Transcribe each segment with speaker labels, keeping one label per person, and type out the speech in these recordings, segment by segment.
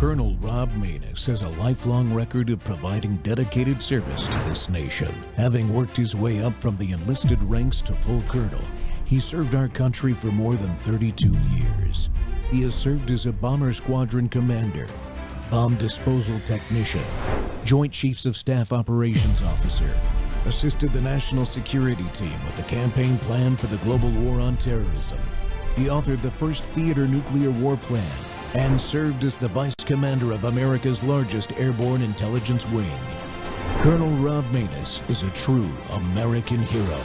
Speaker 1: Colonel Rob Maness has a lifelong record of providing dedicated service to this nation. Having worked his way up from the enlisted ranks to full colonel, he served our country for more than 32 years. He has served as a bomber squadron commander, bomb disposal technician, Joint Chiefs of Staff Operations Officer, assisted the National Security Team with the campaign plan for the global war on terrorism. He authored the first theater nuclear war plan and served as the Vice Commander of America's largest airborne intelligence wing. Colonel Rob Maness is a true American hero.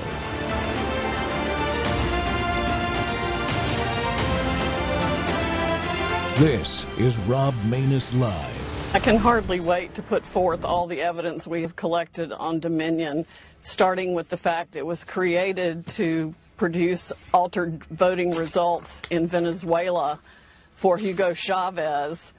Speaker 1: This is Rob Maness Live.
Speaker 2: I can hardly wait to put forth all the evidence we have collected on Dominion, starting with the fact it was created to produce altered voting results in Venezuela for Hugo Chavez,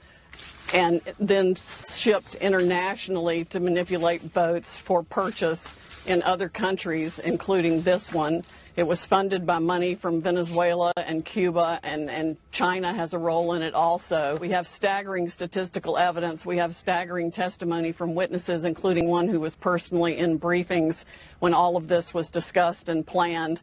Speaker 2: and then shipped internationally to manipulate votes for purchase in other countries, including this one. It was funded by money from Venezuela and Cuba, and China has a role in it also. We have staggering statistical evidence. We have staggering testimony from witnesses, including one who was personally in briefings when all of this was discussed and planned,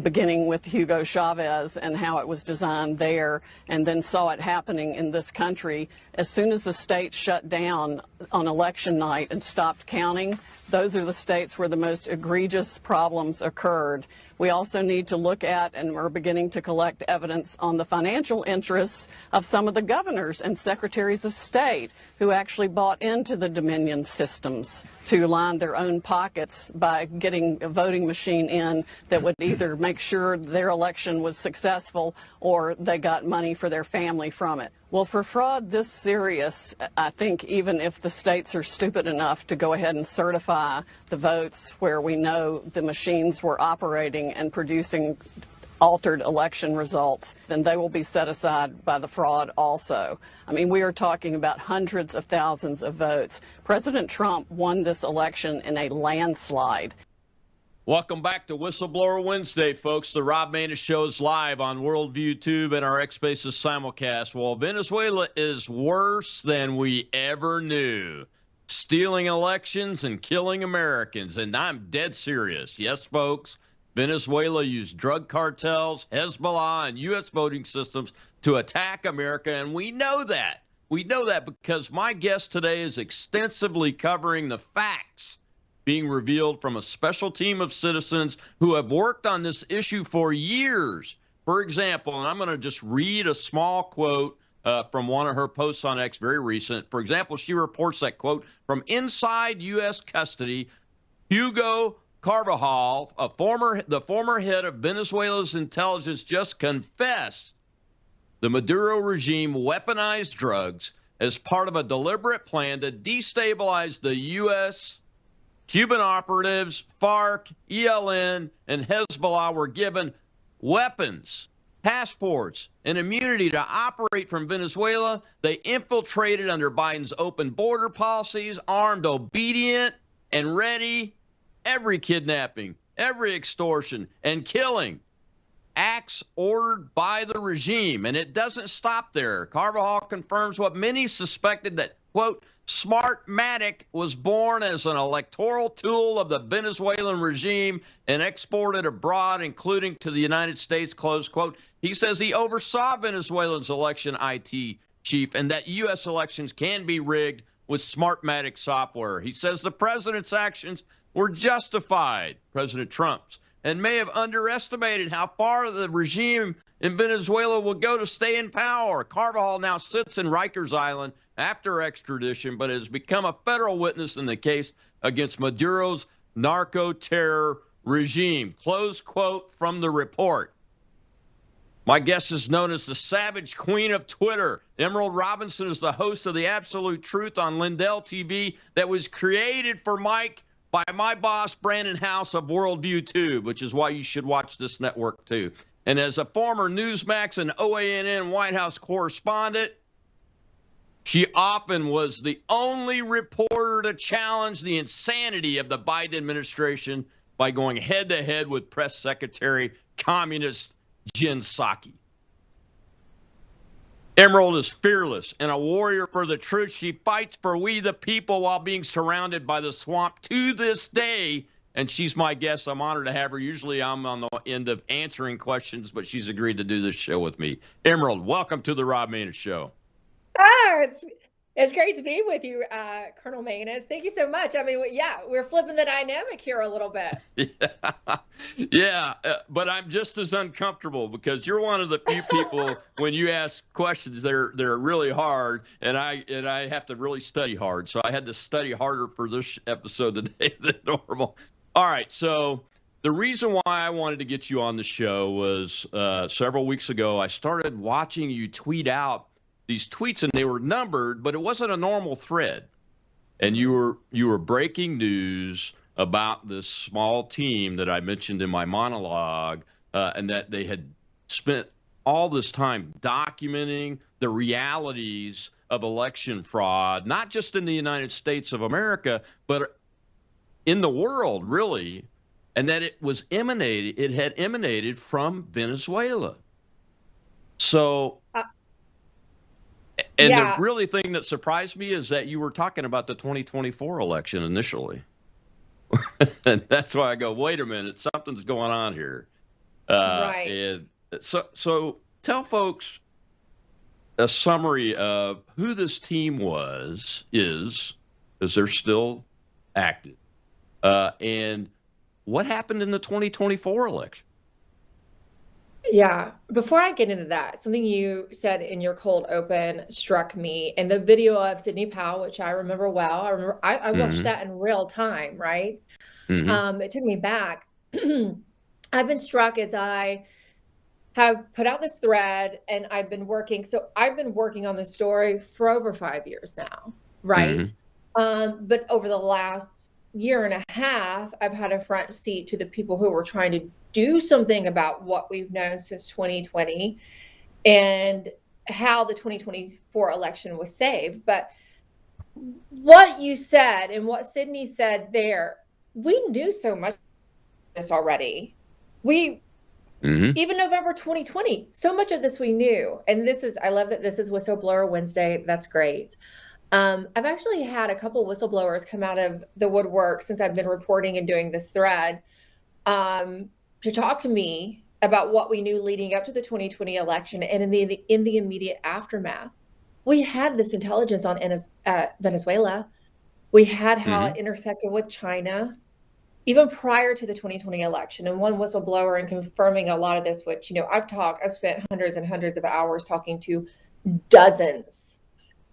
Speaker 2: beginning with Hugo Chavez and how it was designed there, and then saw it happening in this country. As soon as the states shut down on election night and stopped counting, those are the states where the most egregious problems occurred. We also need to look at, and we're beginning to collect evidence on the financial interests of some of the governors and secretaries of state who actually bought into the Dominion systems to line their own pockets by getting a voting machine in that would either make sure their election was successful or they got money for their family from it. Well, for fraud this serious, I think even if the states are stupid enough to go ahead and certify the votes where we know the machines were operating and producing altered election results, then they will be set aside by the fraud also. I mean, we are talking about hundreds of thousands of votes. President Trump won this election in a landslide.
Speaker 3: Welcome back to Whistleblower Wednesday, folks. The Rob Maness Show is live on Worldview Tube and our X Spaces simulcast. Well, Venezuela is worse than we ever knew. Stealing elections and killing Americans. And I'm dead serious. Yes, folks. Venezuela used drug cartels, Hezbollah, and U.S. voting systems to attack America, and we know that. We know that because my guest today is extensively covering the facts being revealed from a special team of citizens who have worked on this issue for years. For example, and I'm going to just read a small quote from one of her posts on X, very recent. For example, she reports that, quote, from inside U.S. custody, Hugo Carvajal, the former head of Venezuela's intelligence, just confessed the Maduro regime weaponized drugs as part of a deliberate plan to destabilize the U.S. Cuban operatives, FARC, ELN, and Hezbollah were given weapons, passports, and immunity to operate from Venezuela. They infiltrated under Biden's open border policies, armed, obedient, and ready. Every kidnapping, every extortion, and killing. Acts ordered by the regime. And it doesn't stop there. Carvajal confirms what many suspected, that, quote, Smartmatic was born as an electoral tool of the Venezuelan regime and exported abroad, including to the United States, close quote. He says he oversaw Venezuela's election IT chief and that U.S. elections can be rigged with Smartmatic software. He says the president's actions were justified, President Trump's, and may have underestimated how far the regime in Venezuela will go to stay in power. Carvajal now sits in Rikers Island after extradition, but has become a federal witness in the case against Maduro's narco-terror regime. Close quote from the report. My guest is known as the Savage Queen of Twitter. Emerald Robinson is the host of The Absolute Truth on Lindell TV that was created for Mike by my boss, Brandon House of Worldview Tube, which is why you should watch this network too. And as a former Newsmax and OANN White House correspondent, she often was the only reporter to challenge the insanity of the Biden administration by going head-to-head with Press Secretary Communist Jen Psaki. Emerald is fearless and a warrior for the truth. She fights for we the people while being surrounded by the swamp to this day. And she's my guest. I'm honored to have her. Usually I'm on the end of answering questions, but she's agreed to do this show with me. Emerald, welcome to the Rob Maness Show.
Speaker 4: It's great to be with you, Colonel Maness. Thank you so much. I mean, yeah, we're flipping the dynamic here a little bit.
Speaker 3: Yeah, but I'm just as uncomfortable because you're one of the few people when you ask questions, they're really hard, and I have to really study hard. So I had to study harder for this episode today than normal. All right, so the reason why I wanted to get you on the show was several weeks ago I started watching you tweet out these tweets, and they were numbered, but it wasn't a normal thread. And you were breaking news about this small team that I mentioned in my monologue, and that they had spent all this time documenting the realities of election fraud, not just in the United States of America, but in the world, really, and that it had emanated from Venezuela. So, and
Speaker 4: Yeah.
Speaker 3: the really thing that surprised me is that you were talking about the 2024 election initially. And that's why I go, wait a minute, something's going on here.
Speaker 4: Right.
Speaker 3: And so tell folks a summary of who this team is, because they're still active, and what happened in the 2024 election.
Speaker 4: Yeah. Before I get into that, something you said in your cold open struck me. And the video of Sidney Powell, which I remember well, I watched that in real time, right? It took me back. I've been struck as I have put out this thread and I've been working. So I've been working on this story for over 5 years now, right? But over the last year and a half, I've had a front seat to the people who were trying to do something about what we've known since 2020 and how the 2024 election was saved. But what you said and what Sidney said there, we knew so much of this already. Even November 2020, so much of this we knew. And I love that this is Whistleblower Wednesday. That's great. I've actually had a couple whistleblowers come out of the woodwork since I've been reporting and doing this thread to talk to me about what we knew leading up to the 2020 election and in the immediate aftermath. We had this intelligence on Venezuela. We had how it intersected with China, even prior to the 2020 election. And one whistleblower and confirming a lot of this, which, I've spent hundreds and hundreds of hours talking to dozens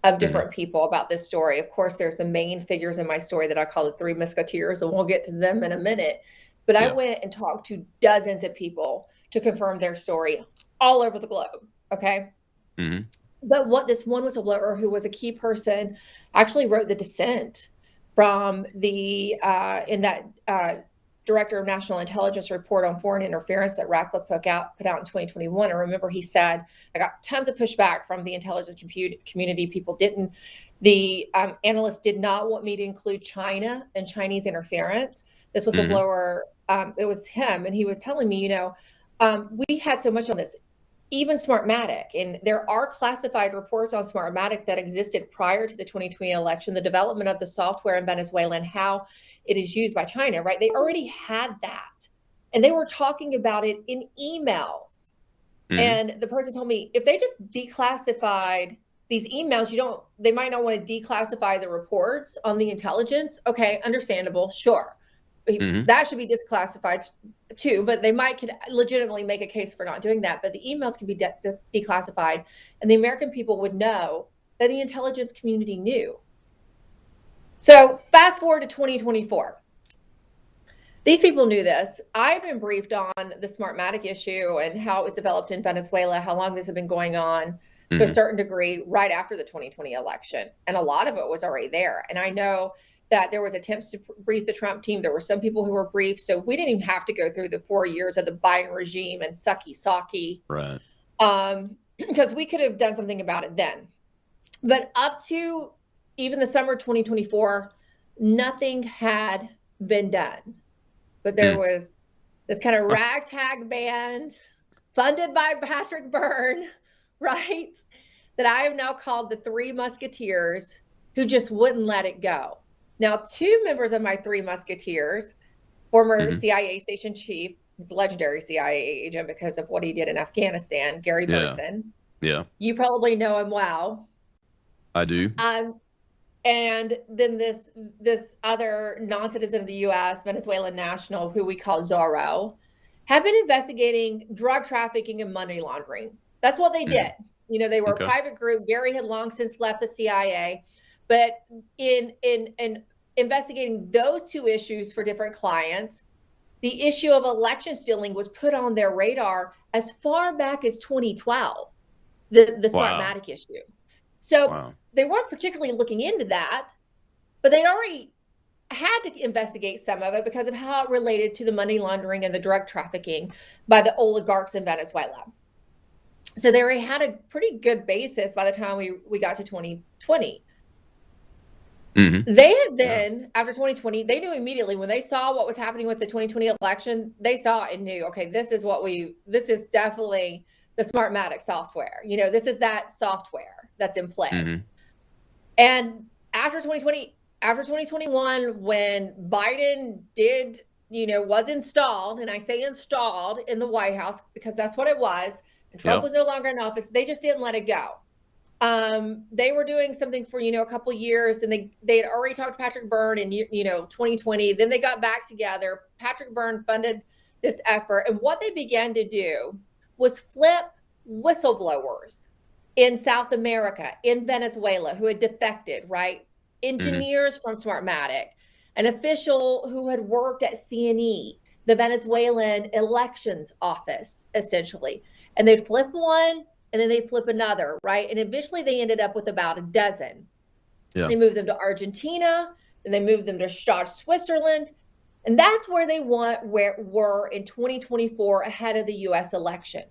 Speaker 4: of different people about this story. Of course, there's the main figures in my story that I call the Three Musketeers, and we'll get to them in a minute. But I went and talked to dozens of people to confirm their story all over the globe. Okay. But what this one whistleblower, who was a key person, actually wrote the dissent from the in that Director of National Intelligence report on foreign interference that Ratcliffe put out in 2021. And remember, he said, I got tons of pushback from the intelligence community. The analysts did not want me to include China and Chinese interference. This whistleblower, it was him, and he was telling me, we had so much on this, even Smartmatic, and there are classified reports on Smartmatic that existed prior to the 2020 election, the development of the software in Venezuela and how it is used by China, right? They already had that, and they were talking about it in emails. And the person told me, if they just declassified these emails, they might not want to declassify the reports on the intelligence. Okay, understandable, sure. That should be disclassified too, but they could legitimately make a case for not doing that. But the emails can be declassified, and the American people would know that the intelligence community knew. So fast forward to 2024. These people knew this. I've been briefed on the Smartmatic issue and how it was developed in Venezuela, how long this had been going on to a certain degree right after the 2020 election. And a lot of it was already there. And I know that there was attempts to brief the Trump team. There were some people who were briefed. So we didn't even have to go through the 4 years of the Biden regime and sucky.
Speaker 3: Right.
Speaker 4: Because we could have done something about it then. But up to even the summer 2024, nothing had been done. But there was this kind of ragtag band funded by Patrick Byrne, right? that I have now called the Three Musketeers who just wouldn't let it go. Now, two members of my Three Musketeers, former CIA station chief, he's a legendary CIA agent because of what he did in Afghanistan, Gary Birdson.
Speaker 3: Yeah.
Speaker 4: You probably know him well.
Speaker 3: I do.
Speaker 4: And then this other non-citizen of the U.S., Venezuelan national, who we call Zorro, have been investigating drug trafficking and money laundering. That's what they did. You know, they were a private group. Gary had long since left the CIA, but in investigating those two issues for different clients, the issue of election stealing was put on their radar as far back as 2012, the Smartmatic issue. So they weren't particularly looking into that, but they'd already had to investigate some of it because of how it related to the money laundering and the drug trafficking by the oligarchs in Venezuela. So they already had a pretty good basis by the time we got to 2020. They had been, after 2020, they knew immediately when they saw what was happening with the 2020 election, they saw and knew, okay, this is definitely the Smartmatic software. You know, this is that software that's in play. And after 2020, after 2021, when Biden was installed, and I say installed in the White House because that's what it was, and Trump was no longer in office, they just didn't let it go. They were doing something for, a couple of years, and they had already talked to Patrick Byrne in, 2020. Then they got back together. Patrick Byrne funded this effort. And what they began to do was flip whistleblowers in South America, in Venezuela, who had defected, right? Engineers from Smartmatic, an official who had worked at CNE, the Venezuelan elections office, essentially. And they'd flip one, and then they'd flip another, right? And eventually they ended up with about a dozen. They moved them to Argentina, and they moved them to Switzerland. And that's where they were in 2024 ahead of the US election.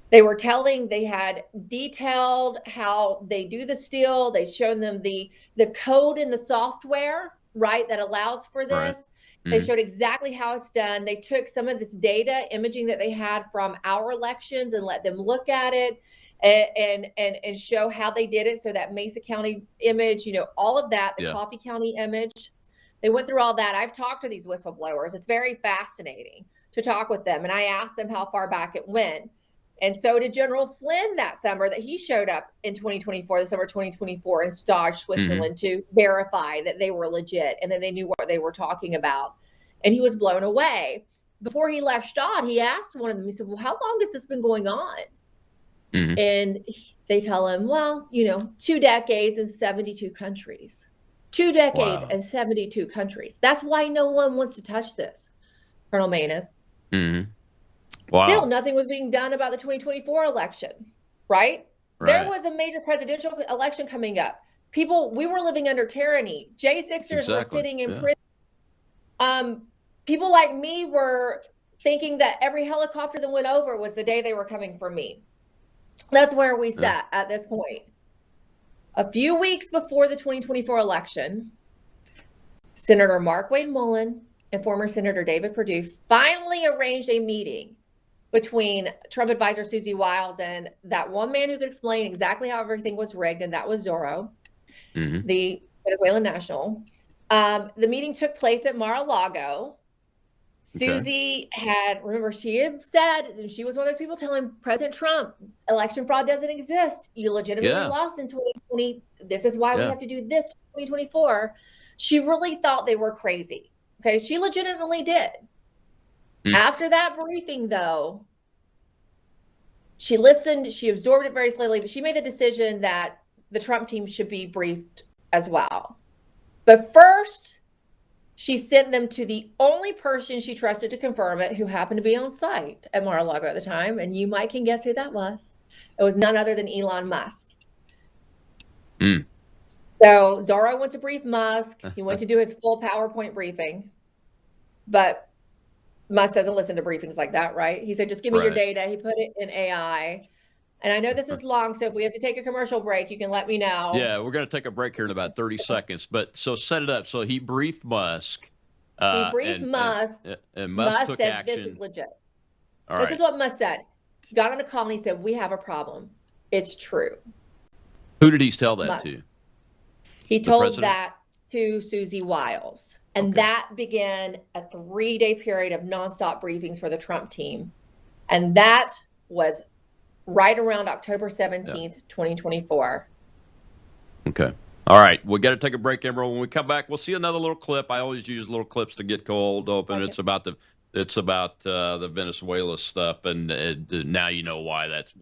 Speaker 4: They had detailed how they do the steal. They'd shown them the code in the software, right, that allows for this. They showed exactly how it's done. They took some of this data imaging that they had from our elections and let them look at it and show how they did it. So that Mesa County image, all of that, the Coffee County image, they went through all that. I've talked to these whistleblowers. It's very fascinating to talk with them. And I asked them how far back it went. And so did General Flynn that summer, that he showed up in 2024, the summer 2024, in Stade, Switzerland, to verify that they were legit and that they knew what they were talking about. And he was blown away. Before he left Stade, he asked one of them, he said, well, how long has this been going on? And they tell him, well, 2 decades and 72 countries. 2 decades and 72 countries. That's why no one wants to touch this, Colonel Maness. Still, nothing was being done about the 2024 election, right? There was a major presidential election coming up. We were living under tyranny. J6ers were sitting in prison. People like me were thinking that every helicopter that went over was the day they were coming for me. That's where we sat at this point. A few weeks before the 2024 election, Senator Mark Wade Mullen and former Senator David Perdue finally arranged a meeting between Trump advisor Susie Wiles and that one man who could explain exactly how everything was rigged, and that was Zorro, the Venezuelan national. The meeting took place at Mar-a-Lago. Susie she had said, and she was one of those people telling President Trump, election fraud doesn't exist. You legitimately lost in 2020. This is why we have to do this in 2024. She really thought they were crazy. Okay, she legitimately did. After that briefing, though, she listened, she absorbed it very slowly, but she made the decision that the Trump team should be briefed as well. But first, she sent them to the only person she trusted to confirm it, who happened to be on site at Mar-a-Lago at the time. And you might can guess who that was. It was none other than Elon Musk. So Zorro went to brief Musk. He went to do his full PowerPoint briefing. But Musk doesn't listen to briefings like that, right? He said, just give me your data. He put it in AI. And I know this is long, so if we have to take a commercial break, you can let me know.
Speaker 3: Yeah, we're going to take a break here in about 30 seconds. But so set it up. So he briefed Musk.
Speaker 4: He briefed Musk.
Speaker 3: And Musk took
Speaker 4: said,
Speaker 3: action.
Speaker 4: this is legit. This is what Musk said. He got on a call and he said, we have a problem. it's true.
Speaker 3: Who did he tell that
Speaker 4: But
Speaker 3: to?
Speaker 4: he
Speaker 3: The
Speaker 4: told
Speaker 3: president?
Speaker 4: that to Susie Wiles. And
Speaker 3: Okay.
Speaker 4: that began a 3-day period of nonstop briefings for the Trump team. And that was right around October 17th, 2024.
Speaker 3: Okay. All right. We got to take a break, Emerald. When we come back, we'll see another little clip. I always use little clips to get cold open.
Speaker 4: Okay.
Speaker 3: It's about the Venezuela stuff, and now you know why that's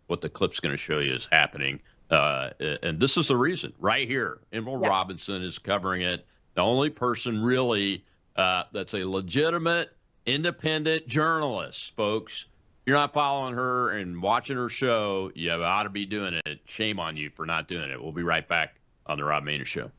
Speaker 3: what the clip's going to show you is happening. And this is the reason right here. Emerald Robinson is covering it. The only person really that's a legitimate, independent journalist, folks. If you're not following her and watching her show, you ought to be doing it. Shame on you for not doing it. We'll be right back on the Rob Maness Show.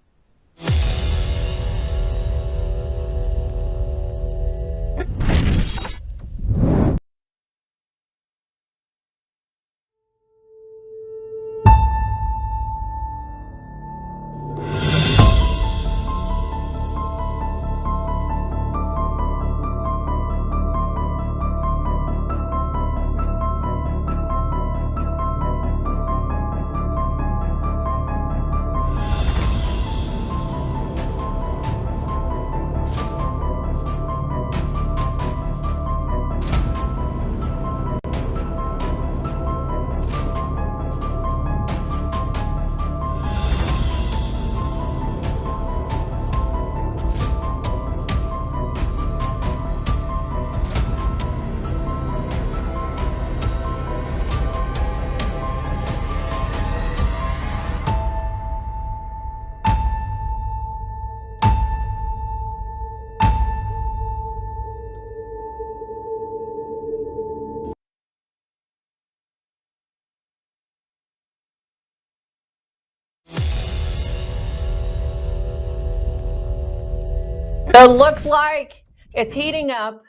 Speaker 4: It looks like it's heating up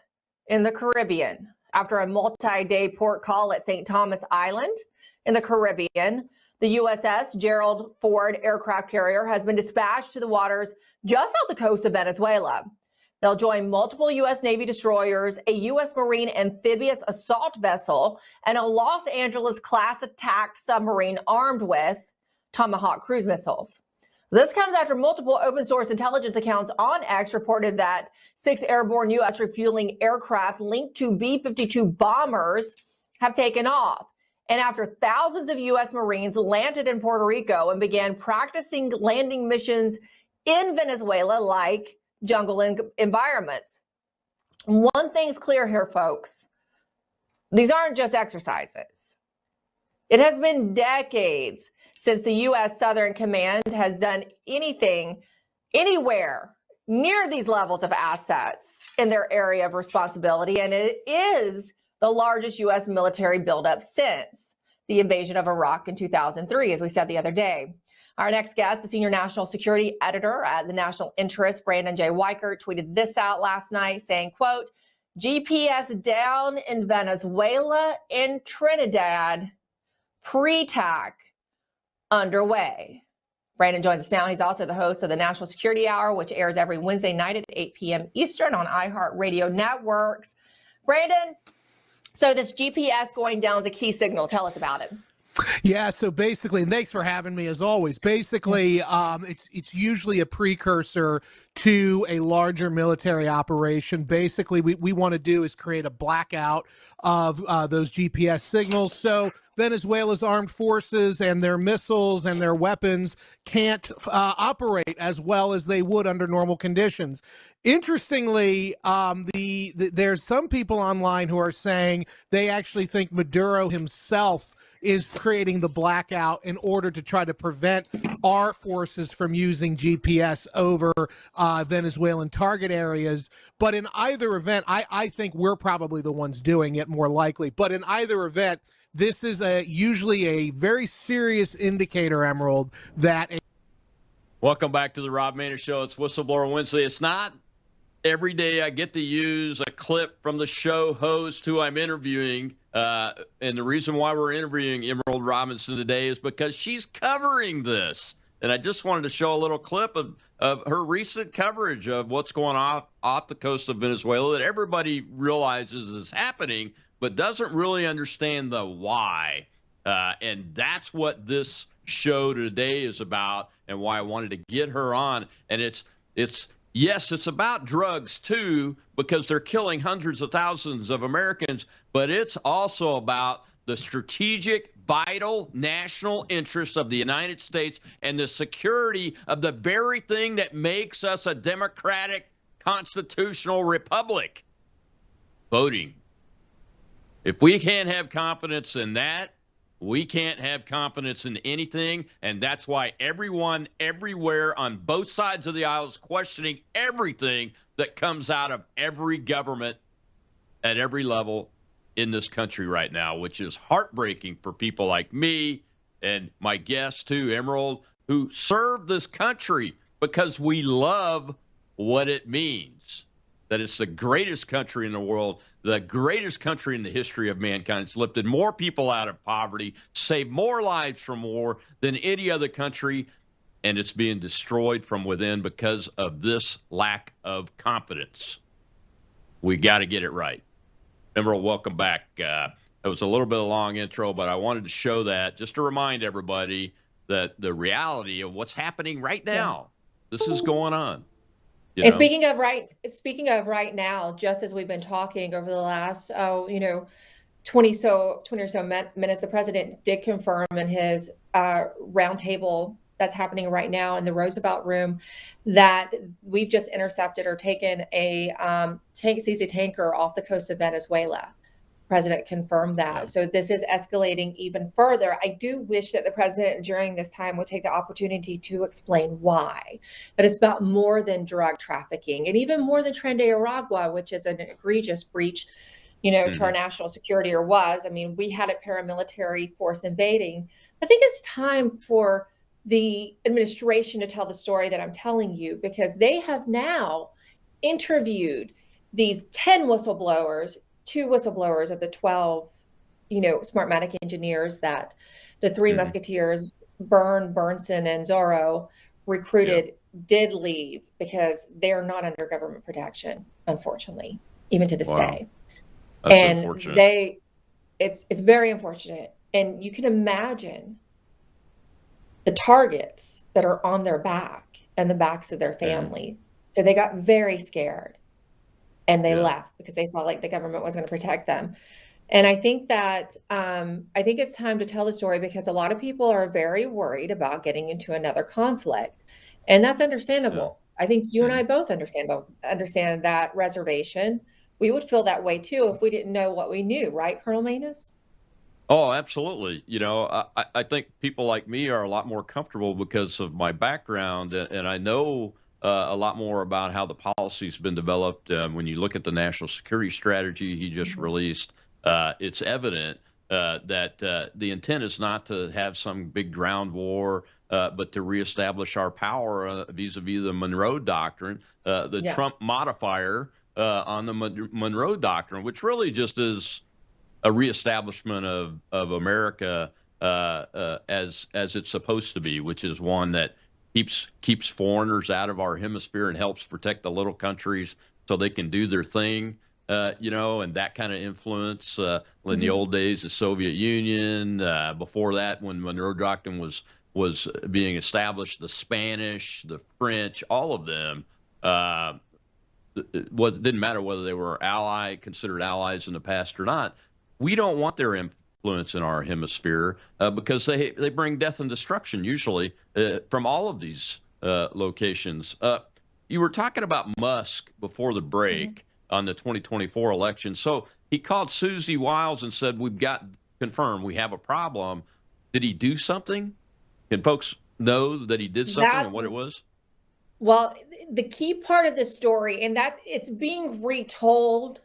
Speaker 4: in the Caribbean after a multi-day port call at St. Thomas Island in the Caribbean. The USS Gerald Ford aircraft carrier has been dispatched to the waters just off the coast of Venezuela. They'll join multiple U.S. Navy destroyers, a U.S. Marine amphibious assault vessel, and a Los Angeles-class attack submarine armed with Tomahawk cruise missiles. This comes after multiple open source intelligence accounts on X reported that 6 airborne U.S. refueling aircraft linked to B-52 bombers have taken off. And after thousands of U.S. Marines landed in Puerto Rico and began practicing landing missions in Venezuela like jungle environments. One thing's clear here, folks. These aren't just exercises. It has been decades since the U.S. Southern Command has done anything, anywhere near these levels of assets in their area of responsibility, and it is the largest U.S. military buildup since the invasion of Iraq in 2003, as we said the other day. Our next guest, the senior national security editor at the National Interest, Brandon J. Weichert, tweeted this out last night saying, quote, GPS down in Venezuela and Trinidad, pre-TAC underway. Brandon joins us now. He's also the host of the National Security Hour, which airs every Wednesday night at 8 p.m. Eastern on iHeartRadio networks. Brandon, so this GPS going down is a key signal. Tell us about it.
Speaker 5: Yeah, so basically, and thanks for having me as always. Basically, it's usually a precursor to a larger military operation. Basically, we want to do is create a blackout of those GPS signals. So Venezuela's armed forces and their missiles and their weapons can't operate as well as they would under normal conditions. Interestingly, there's some people online who are saying they actually think Maduro himself is creating the blackout in order to try to prevent our forces from using GPS over Venezuelan target areas. But in either event, I think we're probably the ones doing it more likely. But in either event, this is usually a very serious indicator, Emerald, that...
Speaker 3: Welcome back to the Rob Maness Show. It's Whistleblower Wednesday. It's not every day I get to use a clip from the show host who I'm interviewing. And the reason why we're interviewing Emerald Robinson today is because she's covering this. And I just wanted to show a little clip of her recent coverage of what's going on off the coast of Venezuela that everybody realizes is happening, but doesn't really understand the why. And that's what this show today is about, and why I wanted to get her on. And yes, it's about drugs too, because they're killing hundreds of thousands of Americans, but it's also about the strategic, vital national interests of the United States and the security of the very thing that makes us a democratic constitutional republic: voting. If we can't have confidence in that, we can't have confidence in anything. And that's why everyone everywhere on both sides of the aisle is questioning everything that comes out of every government at every level in this country right now, which is heartbreaking for people like me and my guest too, Emerald, who serve this country because we love what it means. That it's the greatest country in the world, the greatest country in the history of mankind. It's lifted more people out of poverty, saved more lives from war than any other country, and it's being destroyed from within because of this lack of confidence. We got to get it right. Emerald, welcome back. It was a little bit of a long intro, but I wanted to show that just to remind everybody that the reality of what's happening right now. Yeah. This is going on.
Speaker 4: And speaking of right now, just as we've been talking over the last 20 or so minutes, the president did confirm in his roundtable that's happening right now in the Roosevelt Room that we've just intercepted or taken a seized tanker off the coast of Venezuela. President confirmed that. Yeah. So this is escalating even further. I do wish that the president during this time would take the opportunity to explain why. That it's about more than drug trafficking and even more than Tren de Aragua, which is an egregious breach, to our national security, or was. I mean, we had a paramilitary force invading. I think it's time for the administration to tell the story that I'm telling you, because they have now interviewed these 10 whistleblowers, 2 whistleblowers of the 12, Smartmatic engineers that the 3 Musketeers, Burnson, and Zorro recruited, did leave because they're not under government protection, unfortunately, even to this day.
Speaker 3: That's
Speaker 4: and
Speaker 3: unfortunate.
Speaker 4: It's very unfortunate. And you can imagine the targets that are on their back and the backs of their family. So they got very scared. And they left because they felt like the government was going to protect them. And I think that I think it's time to tell the story, because a lot of people are very worried about getting into another conflict. And that's understandable. I think you and I both understand that reservation. We would feel that way too if we didn't know what we knew, right, Colonel Maness?
Speaker 3: Oh, absolutely. I think people like me are a lot more comfortable because of my background, and I know a lot more about how the policy's been developed. When you look at the national security strategy he just released, it's evident that the intent is not to have some big ground war, but to reestablish our power vis-a-vis the Monroe Doctrine, the Trump modifier on the Monroe Doctrine, which really just is a reestablishment of America as it's supposed to be, which is one that keeps foreigners out of our hemisphere and helps protect the little countries so they can do their thing, and that kind of influence. In the old days, the Soviet Union, before that, when Monroe Doctrine was being established, the Spanish, the French, all of them, it didn't matter whether they were considered allies in the past or not. We don't want their influence in our hemisphere because they bring death and destruction usually from all of these locations. You were talking about Musk before the break on the 2024 election. So he called Susie Wiles and said, "We've got confirmed we have a problem." Did he do something? Can folks know that he did something and what it was?
Speaker 4: Well, the key part of the story, and that it's being retold,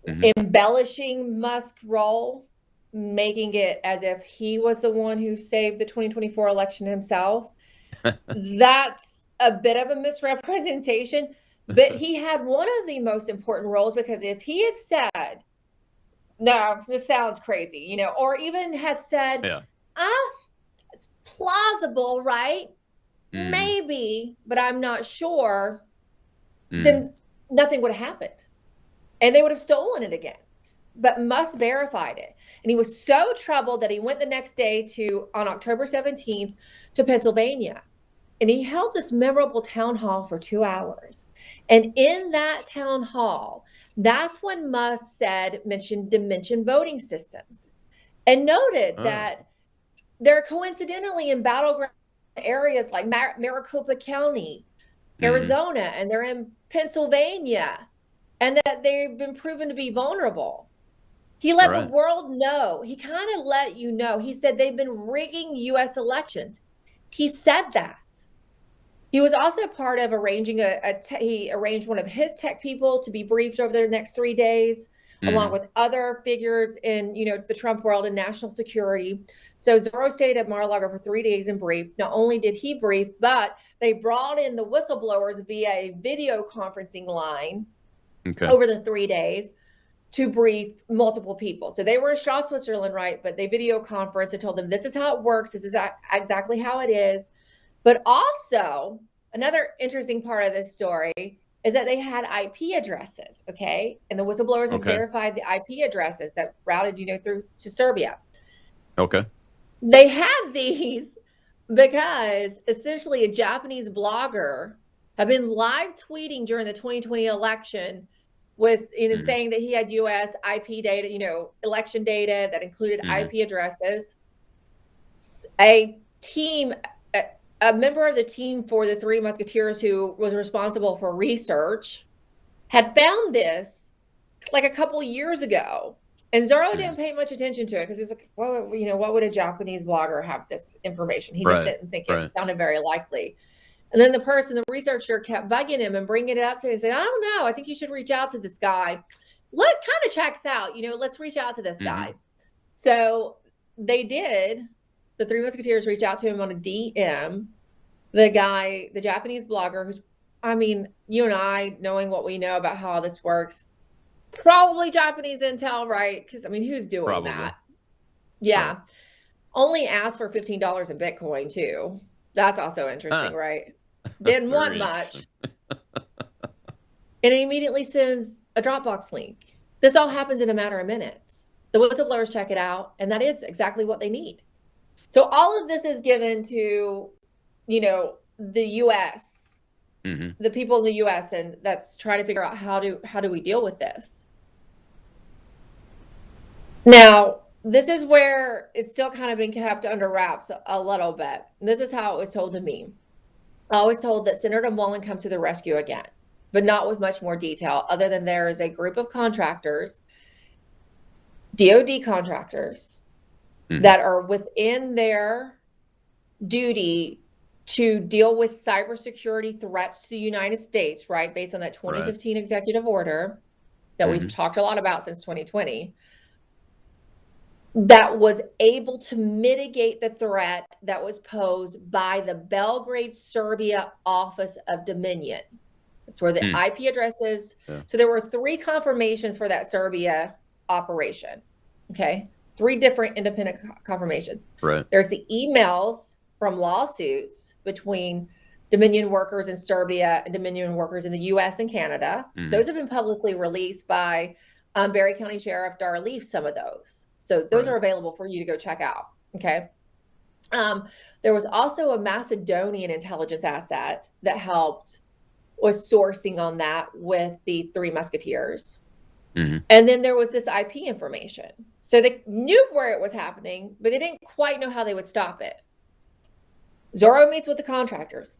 Speaker 4: embellishing Musk's role, making it as if he was the one who saved the 2024 election himself. That's a bit of a misrepresentation, but he had one of the most important roles, because if he had said, "No, this sounds crazy," or even had said, it's plausible, right? Maybe, but I'm not sure, then nothing would have happened. And they would have stolen it again. but Musk verified it. And he was so troubled that he went the next day on October 17th, to Pennsylvania. And he held this memorable town hall for 2 hours. And in that town hall, that's when Musk mentioned dimension voting systems, and noted that they're coincidentally in battleground areas like Maricopa County, Arizona, and they're in Pennsylvania, and that they've been proven to be vulnerable. He let the world know. He kind of let you know. He said they've been rigging U.S. elections. He said that. He was also part of arranging he arranged one of his tech people to be briefed over the next 3 days, along with other figures in, the Trump world and national security. So Zorro stayed at Mar-a-Lago for 3 days and briefed. Not only did he brief, but they brought in the whistleblowers via a video conferencing line over the 3 days to brief multiple people. So they were in Shaw, Switzerland, right? But they video conferenced and told them, this is how it works. This is exactly how it is. But also, another interesting part of this story is that they had IP addresses, okay? And the whistleblowers had verified the IP addresses that routed, through to Serbia.
Speaker 3: Okay.
Speaker 4: They had these because essentially a Japanese blogger had been live tweeting during the 2020 election with, saying that he had U.S. IP data, election data that included IP addresses. A member of the team for the Three Musketeers, who was responsible for research, had found this like a couple years ago. And Zorro didn't pay much attention to it because he's like, well, what would a Japanese blogger have this information? He just didn't think it sounded very likely. And then the researcher kept bugging him and bringing it up to him and saying, I don't know, I think you should reach out to this guy. What kind of checks out? Let's reach out to this guy. So they did. The Three Musketeers reached out to him on a DM. The guy, the Japanese blogger, who's, you and I, knowing what we know about how this works, probably Japanese intel, right? Because, who's doing that? Yeah. Right. Only asked for $15 in Bitcoin, too. That's also interesting, right? Didn't want much. And he immediately sends a Dropbox link. This all happens in a matter of minutes. The whistleblowers check it out, and that is exactly what they need. So all of this is given to, the U.S., the people in the U.S., and that's trying to figure out how do we deal with this. Now, this is where it's still kind of been kept under wraps a little bit. And this is how it was told to me. I was told that Senator Mullen comes to the rescue again, but not with much more detail, other than there is a group of contractors, DOD contractors, that are within their duty to deal with cybersecurity threats to the United States, right? Based on that 2015 executive order that we've talked a lot about since 2020, that was able to mitigate the threat that was posed by the Belgrade, Serbia office of Dominion. That's where the IP addresses. Yeah. So there were 3 confirmations for that Serbia operation. Okay. 3 different independent confirmations.
Speaker 3: Right.
Speaker 4: There's the emails from lawsuits between Dominion workers in Serbia and Dominion workers in the U.S. and Canada. Those have been publicly released by Barry County Sheriff Dar Leaf, some of those. So those are available for you to go check out. Okay. There was also a Macedonian intelligence asset that was sourcing on that with the Three Musketeers. And then there was this IP information. So they knew where it was happening, but they didn't quite know how they would stop it. Zorro meets with the contractors.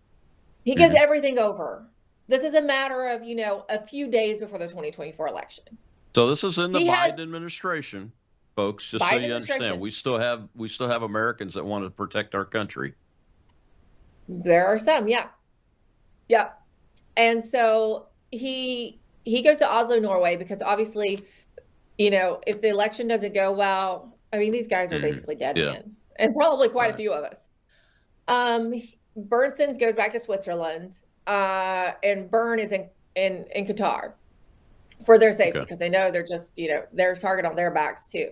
Speaker 4: He gives everything over. This is a matter of, a few days before the 2024 election.
Speaker 3: So this is in the Biden administration, folks, just so you understand. We still have Americans that want to protect our country.
Speaker 4: There are some, yeah. Yeah. And so he goes to Oslo, Norway, because obviously, if the election doesn't go well, these guys are basically dead men, and probably quite a few of us. Bernstein's goes back to Switzerland, and Bern is in Qatar for their safety, because they know they're just, they're a target on their backs too.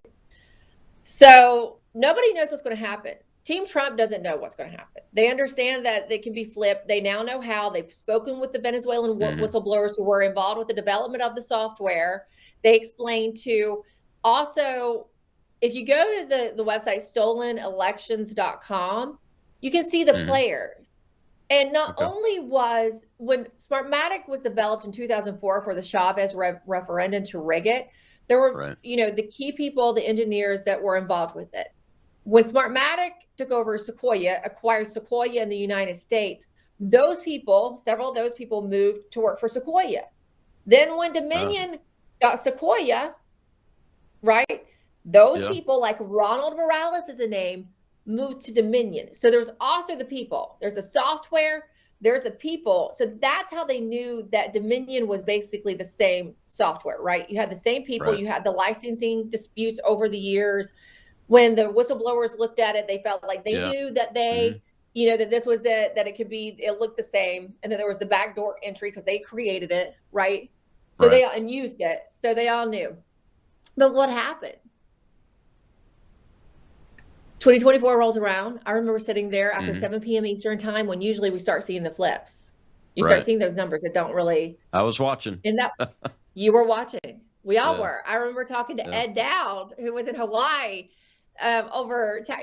Speaker 4: So nobody knows what's going to happen. Team Trump doesn't know what's going to happen. They understand that they can be flipped. They now know how. They've spoken with the Venezuelan whistleblowers who were involved with the development of the software. They explained to Also, if you go to the website stolenelections.com, you can see the players. And not only was, when Smartmatic was developed in 2004 for the Chavez referendum to rig it, there were, the key people, the engineers that were involved with it. When Smartmatic took over Sequoia, acquired Sequoia in the United States, those people, several of those people moved to work for Sequoia. Then when Dominion got Sequoia, right, those people, like Ronald Morales is a name, moved to Dominion. So there's also the people. There's the software, there's the people. So that's how they knew that Dominion was basically the same software, right? You had the same people, you had the licensing disputes over the years. When the whistleblowers looked at it, they felt like they knew that they, that this was it, that it looked the same. And then there was the backdoor entry because they created it, right? So they and used it. So they all knew. But what happened? 2024 rolls around. I remember sitting there after 7 p.m. Eastern time when usually we start seeing the flips. You start seeing those numbers that don't really.
Speaker 3: I was watching.
Speaker 4: And that you were watching. We all were. I remember talking to Ed Dowd, who was in Hawaii, and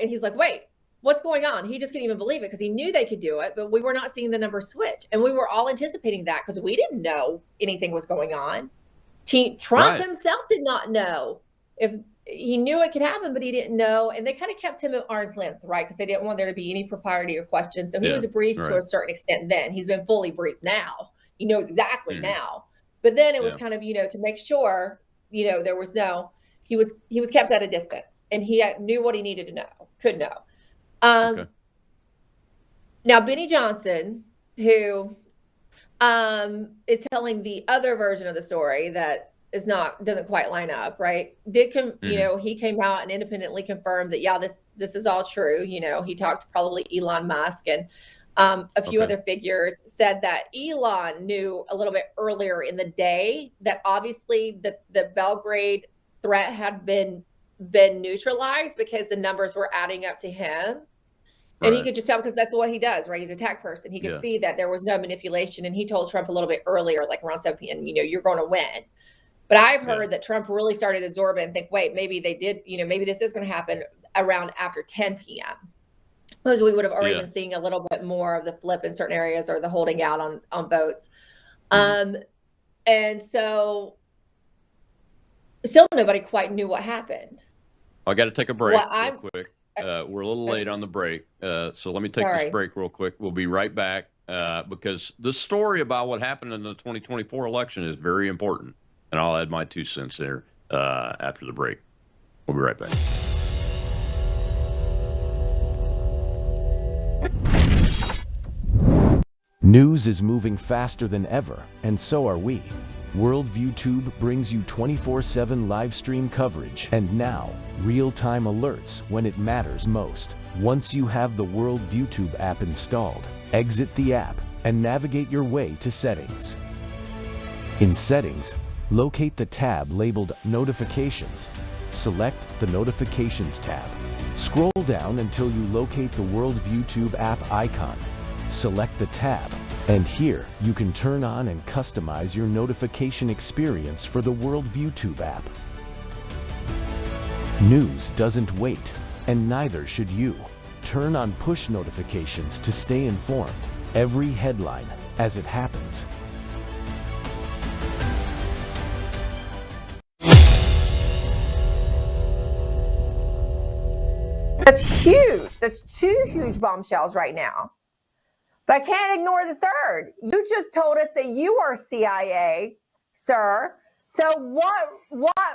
Speaker 4: he's like, "Wait, what's going on?" He just couldn't even believe it because he knew they could do it, but we were not seeing the numbers switch, and we were all anticipating that because we didn't know anything was going on. Trump himself did not know. If he knew it could happen, but he didn't know. And they kind of kept him at arm's length, right? Because they didn't want there to be any propriety or question. So he was briefed to a certain extent then. He's been fully briefed now. He knows exactly now. But then it was kind of, to make sure, there was he was kept at a distance. And he knew what he needed to know, could know. Now, Benny Johnson, who is telling the other version of the story that doesn't quite line up, right? He came out and independently confirmed that this is all true. He talked to probably Elon Musk and a few other figures, said that Elon knew a little bit earlier in the day that obviously the Belgrade threat had been neutralized because the numbers were adding up to him. And he could just tell because that's what he does, right? He's a tech person. He could see that there was no manipulation. And he told Trump a little bit earlier, like around 7 p.m., you're going to win. But I've heard that Trump really started to absorb it and think, wait, maybe they did, maybe this is going to happen around after 10 p.m. Because we would have already been seeing a little bit more of the flip in certain areas or the holding out on votes. And so still nobody quite knew what happened.
Speaker 3: I got to take a break real quick. We're a little late on the break. So let me take this break real quick. We'll be right back because the story about what happened in the 2024 election is very important. And I'll add my 2 cents there after the break. We'll be right back.
Speaker 6: News is moving faster than ever, and so are we. Worldview Tube brings you 24/7 live stream coverage and now real-time alerts when it matters most. Once you have the Worldview Tube app installed, exit the app and navigate your way to Settings. In Settings, locate the tab labeled Notifications. Select the Notifications tab. Scroll down until you locate the Worldview Tube app icon. Select the tab, and here you can turn on and customize your notification experience for the Worldview Tube app. News doesn't wait, and neither should you. Turn on push notifications to stay informed. Every headline as it happens.
Speaker 7: That's huge. That's 2 huge bombshells right now. But I can't ignore the third. You just told us that you are CIA, sir. So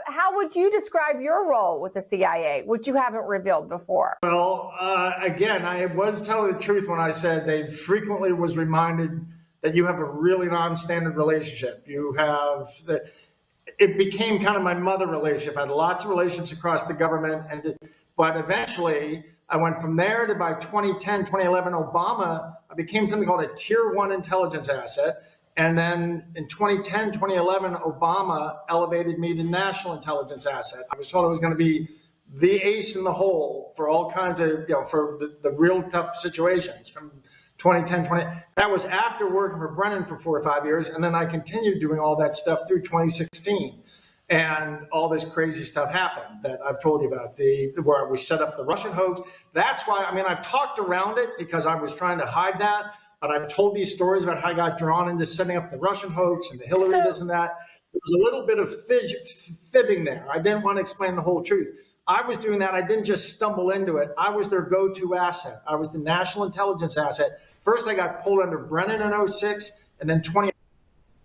Speaker 7: how would you describe your role with the CIA, which you haven't revealed before?
Speaker 8: Well, again, I was telling the truth when I said they frequently was reminded that you have a really non-standard relationship. It became kind of my mother relationship. I had lots of relationships across the government, but eventually I went from there to by 2010, 2011, Obama, I became something called a tier 1 intelligence asset. And then in 2010, 2011, Obama elevated me to national intelligence asset. I was told I was going to be the ace in the hole for all kinds of, for the real tough situations from 2010, that was after working for Brennan for 4 or 5 years. And then I continued doing all that stuff through 2016. And all this crazy stuff happened that I've told you about, where we set up the Russian hoax. That's why, I mean, I've talked around it because I was trying to hide that, but I've told these stories about how I got drawn into setting up the Russian hoax and the Hillary this and that. There was a little bit of fibbing there. I didn't want to explain the whole truth. I was doing that. I didn't just stumble into it. I was their go-to asset. I was the national intelligence asset. First, I got pulled under Brennan in 06, and then 20.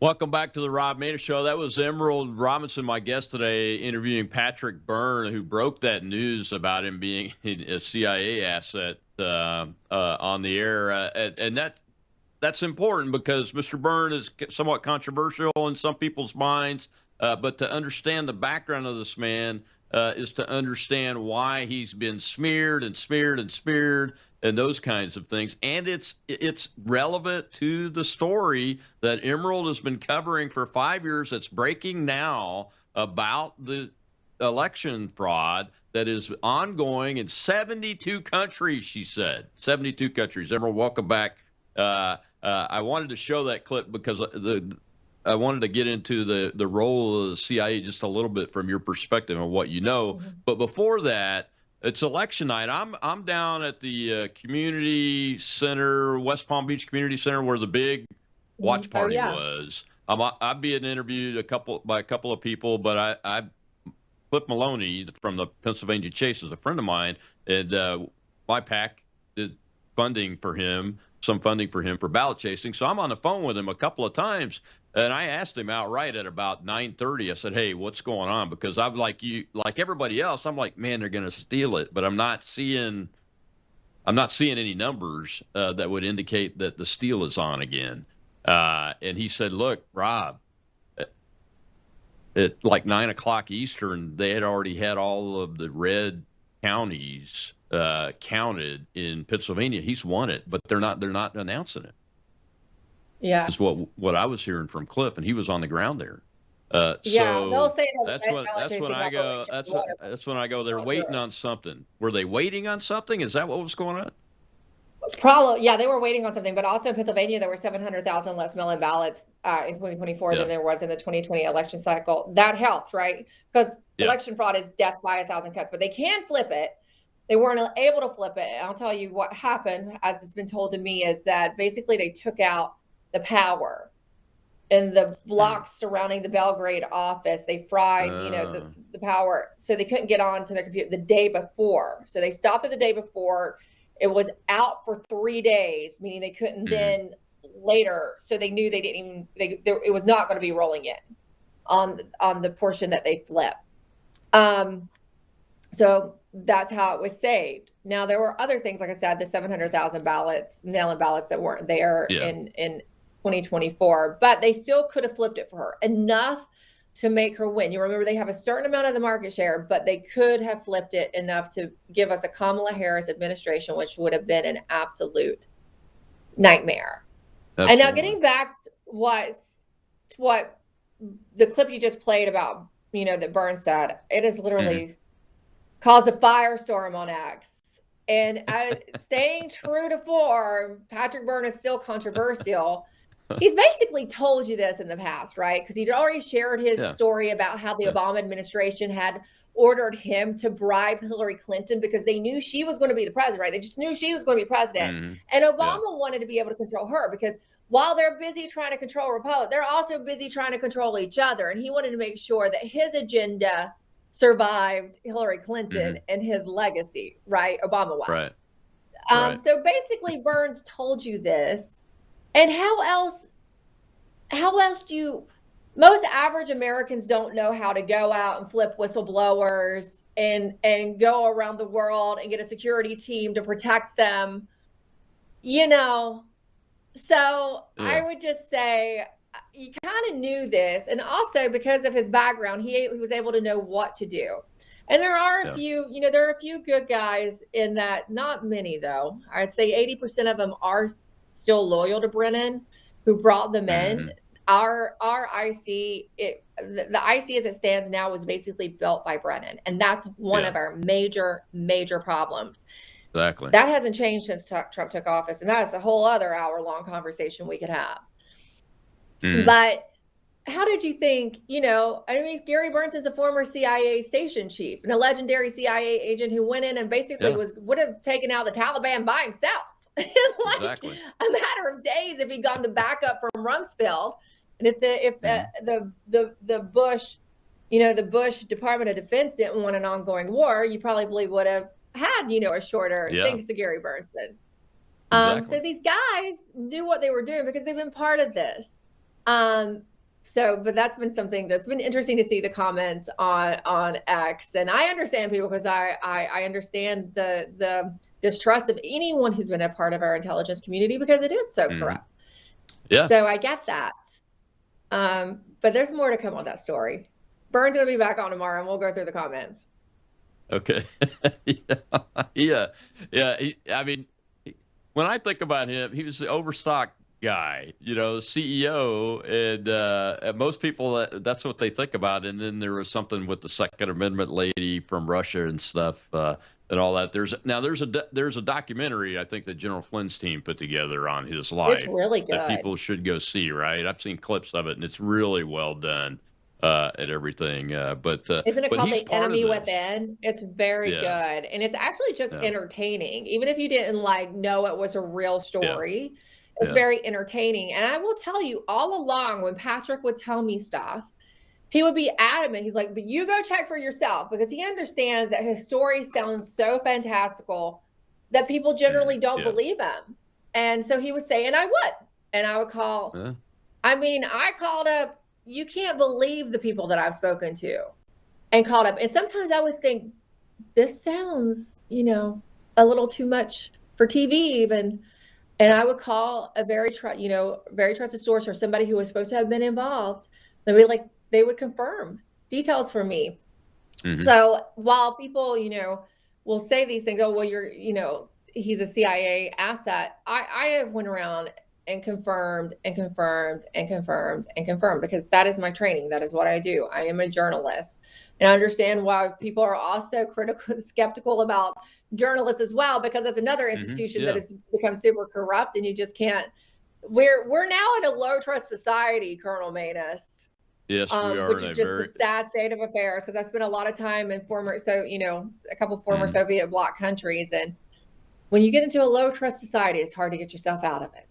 Speaker 3: Welcome back to the Rob Maness Show. That was Emerald Robinson, my guest today, interviewing Patrick Byrne, who broke that news about him being a CIA asset on the air. And that's important because Mr. Byrne is somewhat controversial in some people's minds. But to understand the background of this man is to understand why he's been smeared and smeared and smeared and those kinds of things. And it's relevant to the story that Emerald has been covering for 5 years. It's breaking now about the election fraud that is ongoing in 72 countries, she said. 72 countries. Emerald, welcome back. I wanted to show that clip because I wanted to get into the role of the CIA just a little bit from your perspective and what you know. Mm-hmm. But before that, it's election night. I'm down at the community center, West Palm Beach Community Center, where the big watch party was. I'm being interviewed by a couple of people, but I Cliff Maloney from the Pennsylvania Chase is a friend of mine, and my PAC did funding for him for ballot chasing. So I'm on the phone with him a couple of times. And I asked him outright at about 9:30. I said, "Hey, what's going on?" Because I'm like everybody else. I'm like, man, they're going to steal it, but I'm not seeing any numbers that would indicate that the steal is on again. And he said, "Look, Rob, at like 9 o'clock Eastern, they had already had all of the red counties counted in Pennsylvania. He's won it, but they're not announcing it."
Speaker 4: Yeah,
Speaker 3: is what I was hearing from Cliff, and he was on the ground there.
Speaker 4: So they'll say
Speaker 3: that's when I go. That's when I go. They're waiting on something. Were they waiting on something? Is that what was going on?
Speaker 4: Probably, yeah, they were waiting on something. But also in Pennsylvania, there were 700,000 less mail-in ballots in 2024 than there was in the 2020 election cycle. That helped, right? Because election fraud is death by 1,000 cuts, but they can flip it. They weren't able to flip it. And I'll tell you what happened, as it's been told to me, is that basically they took out the power in the blocks surrounding the Belgrade office. They fried, the power, so they couldn't get on to their computer the day before. So they stopped it the day before. It was out for 3 days, meaning they couldn't then later. So they knew it was not going to be rolling in on the portion that they flipped. So that's how it was saved. Now there were other things, like I said, the 700,000 mail-in ballots that weren't there in 2024, but they still could have flipped it for her enough to make her win. You remember they have a certain amount of the market share, but they could have flipped it enough to give us a Kamala Harris administration, which would have been an absolute nightmare. Absolutely. And now getting back to what the clip you just played about, that Bernstein, it has literally caused a firestorm on X. And staying true to form, Patrick Byrne is still controversial. He's basically told you this in the past, right? Because he'd already shared his story about how the Obama administration had ordered him to bribe Hillary Clinton because they knew she was going to be the president, right? They just knew she was going to be president. And Obama wanted to be able to control her because while they're busy trying to control Republicans, they're also busy trying to control each other. And he wanted to make sure that his agenda survived Hillary Clinton and his legacy, right? Obama was. Right. So basically, Burns told you this. And how else most average Americans don't know how to go out and flip whistleblowers and go around the world and get a security team to protect them, So I would just say he kind of knew this. And also because of his background, he was able to know what to do. And there are a few, there are a few good guys in that, not many though. I'd say 80% of them are still loyal to Brennan, who brought them in. Our IC, the IC as it stands now was basically built by Brennan. And that's one of our major problems.
Speaker 3: Exactly.
Speaker 4: That hasn't changed since Trump took office. And that's a whole other hour-long conversation we could have. But how did you think, I mean, Gary Burns is a former CIA station chief and a legendary CIA agent who went in and basically would have taken out the Taliban by himself in
Speaker 3: Exactly.
Speaker 4: a matter of days if he'd gotten the backup from Rumsfeld. And if the Bush, the Bush Department of Defense didn't want an ongoing war, you probably would have had, a shorter, thanks to Gary Burns.
Speaker 3: Exactly.
Speaker 4: So these guys knew what they were doing because they've been part of this. But that's been something that's been interesting to see the comments on X. And I understand people because I understand the distrust of anyone who's been a part of our intelligence community because it is so corrupt.
Speaker 3: Yeah.
Speaker 4: So I get that. But there's more to come on that story. Burns going to be back on tomorrow and we'll go through the comments.
Speaker 3: Okay. Yeah. I mean, when I think about him, he was the Overstock guy, CEO, and most people, that's what they think about. And then there was something with the Second Amendment lady from Russia and stuff, and all that. There's a documentary I think that General Flynn's team put together on his life.
Speaker 4: It's really good.
Speaker 3: That people should go see. Right, I've seen clips of it, and it's really well done. And everything, but
Speaker 4: isn't it
Speaker 3: but
Speaker 4: called
Speaker 3: he's
Speaker 4: The Enemy Within? It's very good,
Speaker 3: Yeah.
Speaker 4: and it's actually just entertaining. Even if you didn't know it was a real story, it's very entertaining. And I will tell you, all along when Patrick would tell me stuff, he would be adamant. He's like, "But you go check for yourself," because he understands that his story sounds so fantastical that people generally don't believe him. And so he would say, and I would call. I mean, I called up. You can't believe the people that I've spoken to and called up. And sometimes I would think, this sounds, a little too much for TV even. And I would call a very trusted source or somebody who was supposed to have been involved. They would confirm details for me. So while people, will say these things, oh, well, he's a CIA asset. I have went around and confirmed and confirmed and confirmed and confirmed because that is my training. That is what I do. I am a journalist, and I understand why people are also skeptical about journalists as well, because that's another institution that has become super corrupt, and you just can't. We're now in a low trust society, Colonel Maness.
Speaker 3: Yes, we are.
Speaker 4: Which is just a sad state of affairs because I spent a lot of time in a couple former Soviet bloc countries, and when you get into a low trust society, it's hard to get yourself out of it.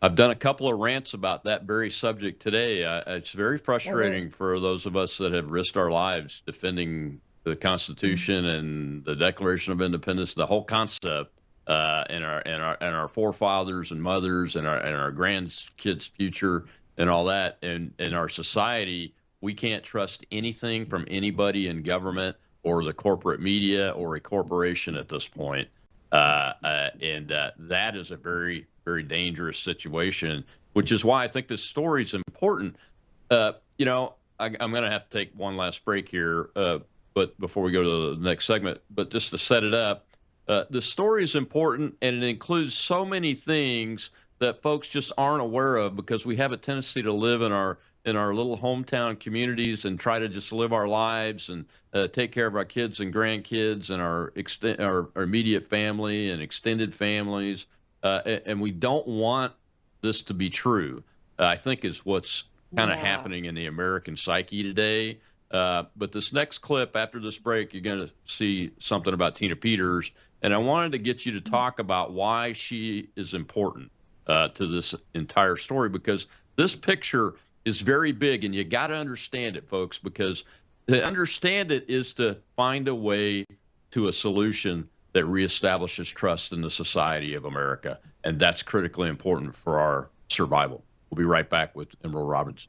Speaker 3: I've done a couple of rants about that very subject today. It's very frustrating for those of us that have risked our lives defending the Constitution and the Declaration of Independence, the whole concept, and our forefathers and mothers and our grandkids' future and all that. And in our society, we can't trust anything from anybody in government or the corporate media or a corporation at this point. And that is a very, very dangerous situation, which is why I think this story is important. I'm going to have to take one last break here, but before we go to the next segment, but just to set it up, the story is important, and it includes so many things that folks just aren't aware of because we have a tendency to live in our little hometown communities and try to just live our lives and take care of our kids and grandkids and our immediate family and extended families. And we don't want this to be true, I think is what's kind of happening in the American psyche today. But this next clip after this break, you're going to see something about Tina Peters. And I wanted to get you to talk about why she is important to this entire story, because this picture is very big, and you got to understand it, folks, because to understand it is to find a way to a solution that reestablishes trust in the society of America. And that's critically important for our survival. We'll be right back with Emerald Roberts.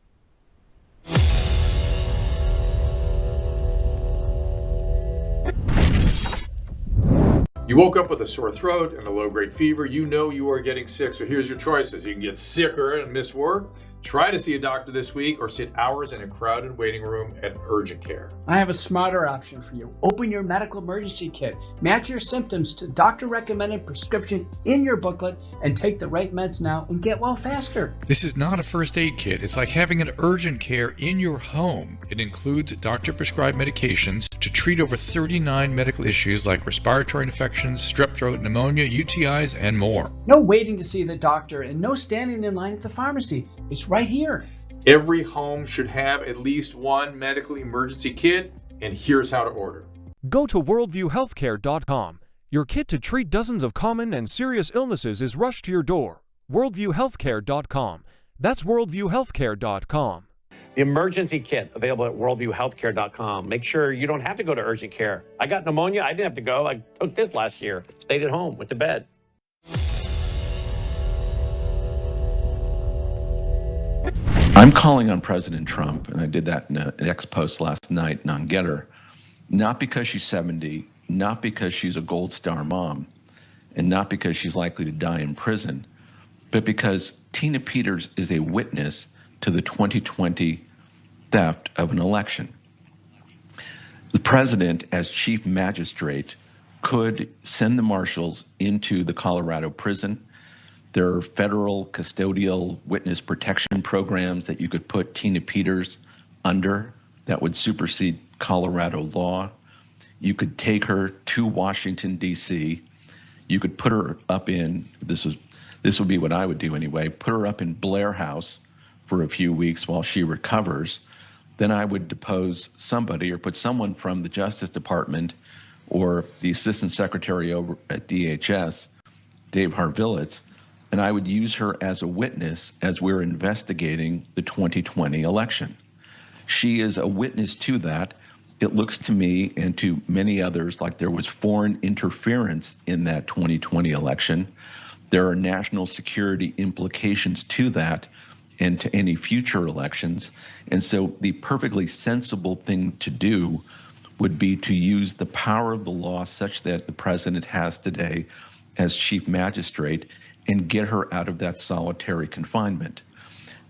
Speaker 9: You woke up with a sore throat and a low-grade fever. You know you are getting sick, so here's your choices. You can get sicker and miss work. Try to see a doctor this week, or sit hours in a crowded waiting room at urgent care.
Speaker 10: I have a smarter option for you. Open your medical emergency kit. Match your symptoms to doctor-recommended prescription in your booklet and take the right meds now and get well faster.
Speaker 11: This is not a first aid kit. It's like having an urgent care in your home. It includes doctor-prescribed medications to treat over 39 medical issues like respiratory infections, strep throat, pneumonia, UTIs, and more.
Speaker 10: No waiting to see the doctor and no standing in line at the pharmacy. It's right here.
Speaker 9: Every home should have at least one medical emergency kit, and here's how to order.
Speaker 12: Go to worldviewhealthcare.com. Your kit to treat dozens of common and serious illnesses is rushed to your door. worldviewhealthcare.com. That's worldviewhealthcare.com.
Speaker 13: The emergency kit available at worldviewhealthcare.com. Make sure you don't have to go to urgent care. I got pneumonia. I didn't have to go. I took this last year. Stayed at home, went to bed.
Speaker 14: I'm calling on President Trump, and I did that in an X post last night on Getter, not because she's 70, not because she's a Gold Star mom, and not because she's likely to die in prison, but because Tina Peters is a witness to the 2020 theft of an election. The president, as chief magistrate, could send the marshals into the Colorado prison. There are federal custodial witness protection programs that you could put Tina Peters under that would supersede Colorado law. You could take her to Washington, D.C. You could put her up in, this would be what I would do anyway, put her up in Blair House for a few weeks while she recovers. Then I would depose somebody or put someone from the Justice Department or the Assistant Secretary over at DHS, Dave Harvilitz, and I would use her as a witness as we're investigating the 2020 election. She is a witness to that. It looks to me and to many others like there was foreign interference in that 2020 election. There are national security implications to that and to any future elections. And so the perfectly sensible thing to do would be to use the power of the law such that the president has today as chief magistrate and get her out of that solitary confinement.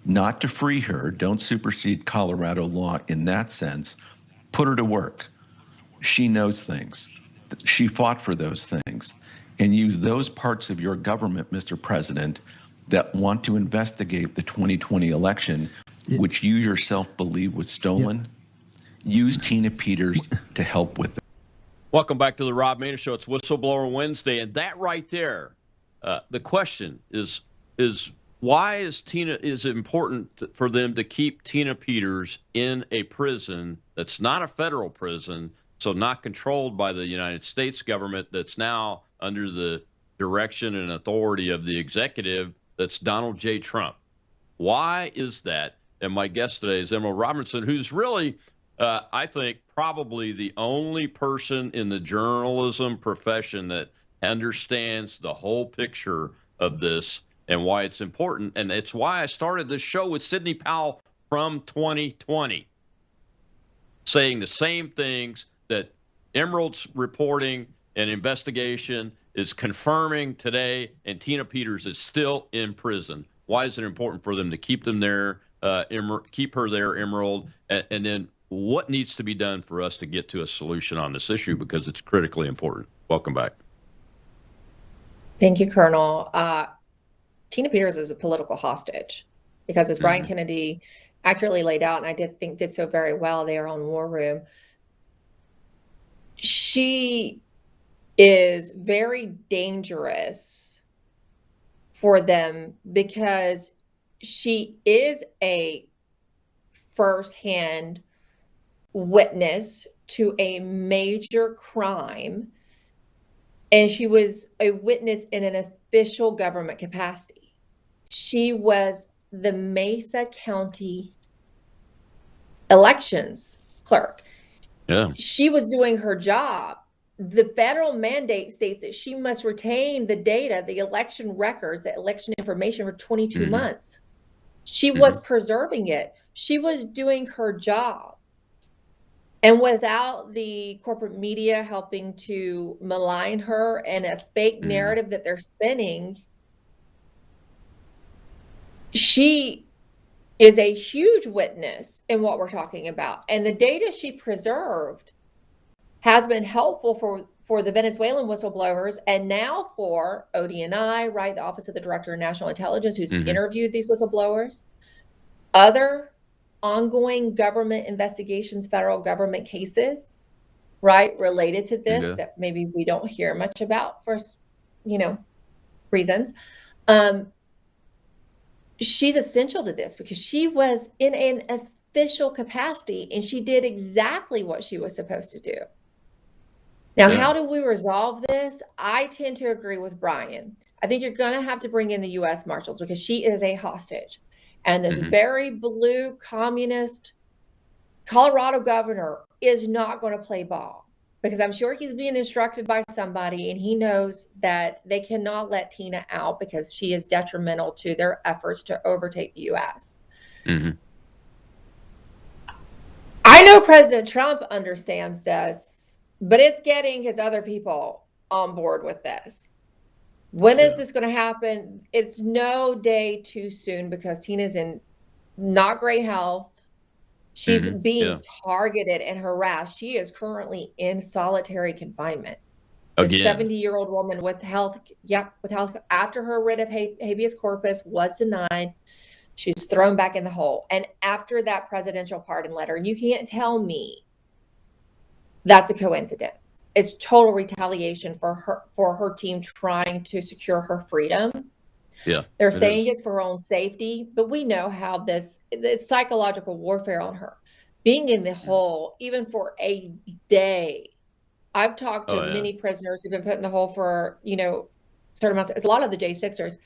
Speaker 14: Not to free her, don't supersede Colorado law in that sense, put her to work. She knows things. She fought for those things. And use those parts of your government, Mr. President, that want to investigate the 2020 election, which you yourself believe was stolen. Use Tina Peters to help with that.
Speaker 3: Welcome back to the Rob Maness Show. It's Whistleblower Wednesday, and that right there, the question is why is it important for them to keep Tina Peters in a prison that's not a federal prison, so not controlled by the United States government, that's now under the direction and authority of the executive, that's Donald J. Trump? Why is that? And my guest today is Emerald Robinson, who's really, I think, probably the only person in the journalism profession that understands the whole picture of this and why it's important. And it's why I started this show with Sidney Powell from 2020, saying the same things that Emerald's reporting and investigation is confirming today, and Tina Peters is still in prison. Why is it important for them to keep them there, keep her there, Emerald? And then what needs to be done for us to get to a solution on this issue, because it's critically important. Welcome back.
Speaker 4: Thank you, Colonel. Tina Peters is a political hostage because, as Brian Kennedy accurately laid out, and I did so very well there on War Room, she is very dangerous for them because she is a firsthand witness to a major crime, and she was a witness in an official government capacity. She was the Mesa County elections clerk.
Speaker 3: Yeah.
Speaker 4: She was doing her job. The federal mandate states that she must retain the data, the election records, the election information for 22 months. She was preserving it. She was doing her job. And without the corporate media helping to malign her and a fake narrative that they're spinning, she is a huge witness in what we're talking about. And the data she preserved has been helpful for the Venezuelan whistleblowers, and now for ODNI, right, the Office of the Director of National Intelligence, who's interviewed these whistleblowers, other ongoing government investigations, federal government cases, right, related to this that maybe we don't hear much about for, reasons. she's essential to this because she was in an official capacity and she did exactly what she was supposed to do. Now, how do we resolve this? I tend to agree with Brian. I think you're going to have to bring in the U.S. Marshals because she is a hostage. And this very blue communist Colorado governor is not going to play ball because I'm sure he's being instructed by somebody and he knows that they cannot let Tina out because she is detrimental to their efforts to overtake the U.S. I know President Trump understands this, but it's getting his other people on board with this. When is this going to happen? It's no day too soon because Tina's in not great health. She's being targeted and harassed. She is currently in solitary confinement. A 70-year-old woman with health, with health after her writ of habeas corpus was denied. She's thrown back in the hole. And after that presidential pardon letter, and you can't tell me that's a coincidence. It's total retaliation for her team trying to secure her freedom. They're saying it's for her own safety, but we know how it's psychological warfare on her. Being in the hole, even for a day. I've talked to many prisoners who've been put in the hole for, certain amounts. It's a lot of the J6ers.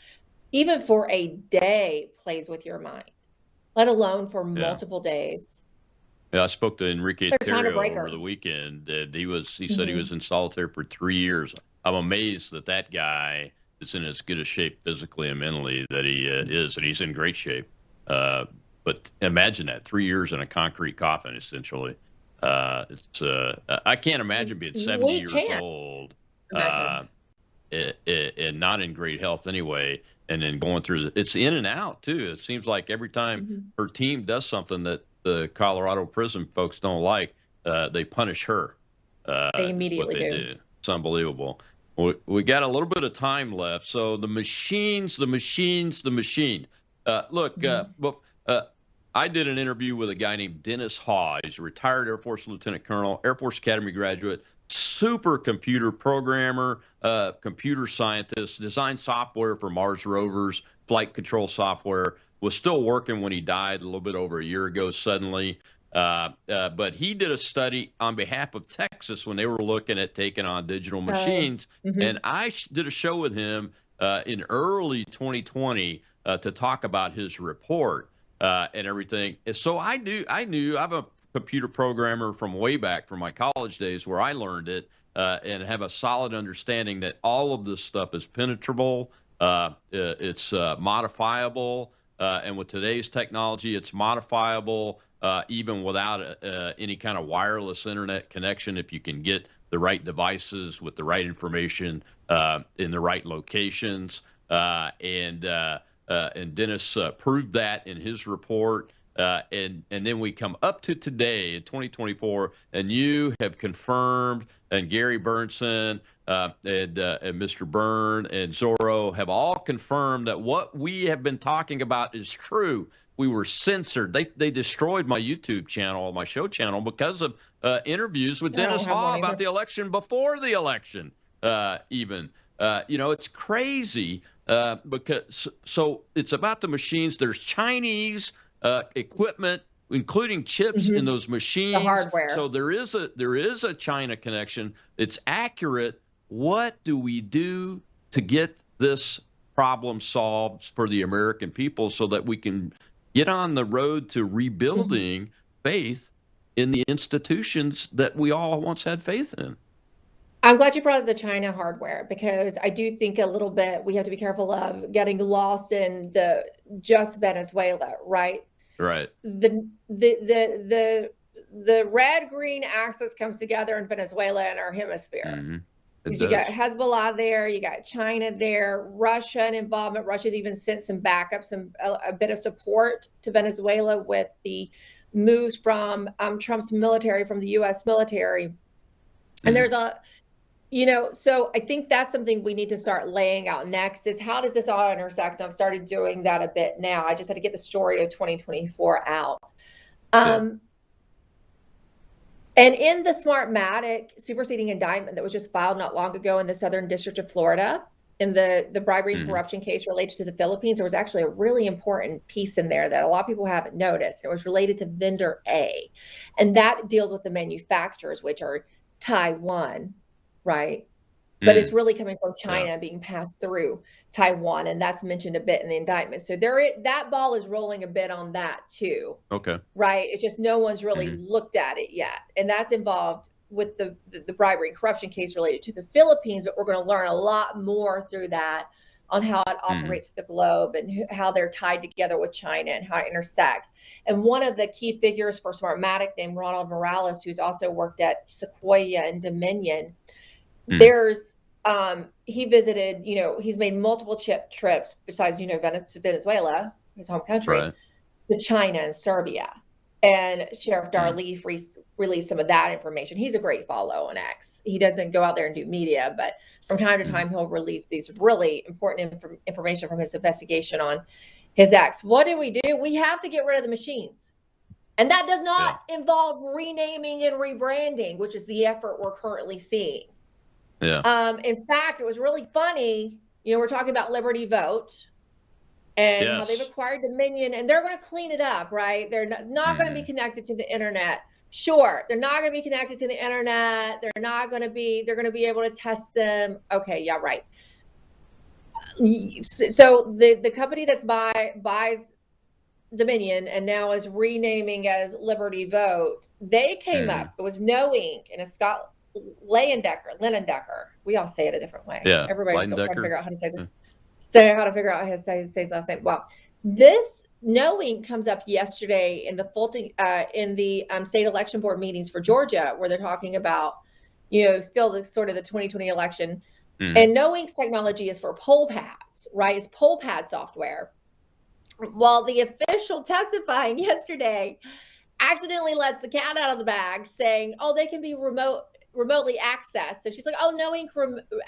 Speaker 4: Even for a day plays with your mind, let alone for multiple days.
Speaker 3: I spoke to Enrique Terrio over the weekend. He said he was in solitary for 3 years. I'm amazed that guy is in as good a shape physically and mentally that he is, and he's in great shape. But imagine that 3 years in a concrete coffin, essentially. I can't imagine being 70 years old and not in great health anyway, and then going through it's in and out too. It seems like every time her team does something that the Colorado prison folks don't like, they punish her.
Speaker 4: They immediately
Speaker 3: do. It's unbelievable. We got a little bit of time left. So the machines. Look, I did an interview with a guy named Dennis Haw. He's a retired Air Force Lieutenant Colonel, Air Force Academy graduate, supercomputer programmer, computer scientist, designed software for Mars rovers, flight control software, was still working when he died a little bit over a year ago suddenly. But he did a study on behalf of Texas when they were looking at taking on digital machines. And I did a show with him in early 2020 to talk about his report and everything. And so I'm a computer programmer from way back from my college days where I learned it and have a solid understanding that all of this stuff is penetrable. It's modifiable. And with today's technology, it's modifiable even without any kind of wireless internet connection if you can get the right devices with the right information in the right locations. And Dennis proved that in his report. And then we come up to today in 2024, and you have confirmed, and Gary Burnson and Mr. Byrne and Zorro have all confirmed that what we have been talking about is true. We were censored. They destroyed my YouTube channel, my show channel, because of interviews with Dennis Haw about the election before the election. It's crazy because so it's about the machines. There's Chinese equipment, including chips in those machines.
Speaker 4: The hardware.
Speaker 3: So there is a China connection. It's accurate. What do we do to get this problem solved for the American people so that we can get on the road to rebuilding faith in the institutions that we all once had faith in?
Speaker 4: I'm glad you brought up the China hardware because I do think a little bit we have to be careful of getting lost in the just Venezuela, right?
Speaker 3: Right.
Speaker 4: The red-green axis comes together in Venezuela in our hemisphere. You got Hezbollah there, you got China there, Russian involvement. Russia's even sent some backup, a bit of support to Venezuela with the moves from Trump's military, from the U.S. military. And there's so I think that's something we need to start laying out next is how does this all intersect? And I've started doing that a bit now. I just had to get the story of 2024 out. And in the Smartmatic superseding indictment that was just filed not long ago in the Southern District of Florida, in the bribery and corruption case related to the Philippines, there was actually a really important piece in there that a lot of people haven't noticed. It was related to vendor A, and that deals with the manufacturers, which are Taiwan, right? But it's really coming from China being passed through Taiwan, and that's mentioned a bit in the indictment. So that ball is rolling a bit on that too.
Speaker 3: Okay.
Speaker 4: Right? It's just no one's really looked at it yet, and that's involved with the bribery and corruption case related to the Philippines. But we're going to learn a lot more through that on how it operates the globe and how they're tied together with China and how it intersects. And one of the key figures for Smartmatic named Ronald Morales, who's also worked at Sequoia and Dominion. There's he visited, he's made multiple trips besides, Venezuela, his home country, to China and Serbia. And Sheriff Darleaf released some of that information. He's a great follow on X. He doesn't go out there and do media, but from time to time, he'll release these really important information from his investigation on his ex. What do? We have to get rid of the machines. And that does not involve renaming and rebranding, which is the effort we're currently seeing.
Speaker 3: Yeah.
Speaker 4: In fact, it was really funny. We're talking about Liberty Vote and how they've acquired Dominion, and they're going to clean it up, right? They're not going to be connected to the internet. Sure, they're not going to be connected to the internet. They're going to be able to test them. Okay, yeah, right. So the company that's buys Dominion and now is renaming as Liberty Vote, they came up. It was No Ink and a Scott Leyendecker. We all say it a different way.
Speaker 3: Yeah.
Speaker 4: Everybody's still trying to figure out how to say this. How to say his last name. Well, this No Ink comes up yesterday in the Fulton in the state election board meetings for Georgia, where they're talking about, still the sort of the 2020 election. And No Ink's technology is for poll pads, right? It's poll pad software. Well, the official testifying yesterday accidentally lets the cat out of the bag, saying, "Oh, they can be remotely accessed." So she's like, "Oh, No Ink